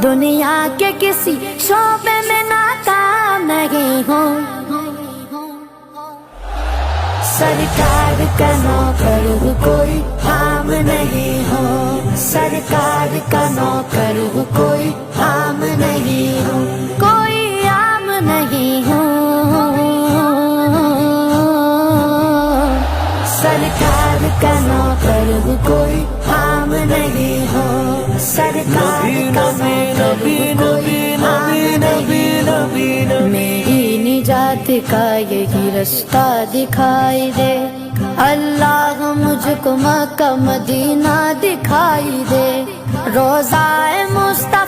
دنیا کے کسی شعبے میں ناکام نہیں ہوں، سرکار کا نوکر ہوں کوئی عام نہیں ہوں، سرکار کا نوکر ہوں کوئی عام نہیں ہوں، کوئی عام نہیں ہوں، سرکار کا نوکر ہوں کوئی عام نہیں ہوں، سرکار کا نوکر ہوں کوئی عام نہیں ہوں، میری نجات کا یہی رستہ دکھائی دے، اللہ مجھ کو مکہ مدینہ دکھائی دے، روضہ مصطفیٰ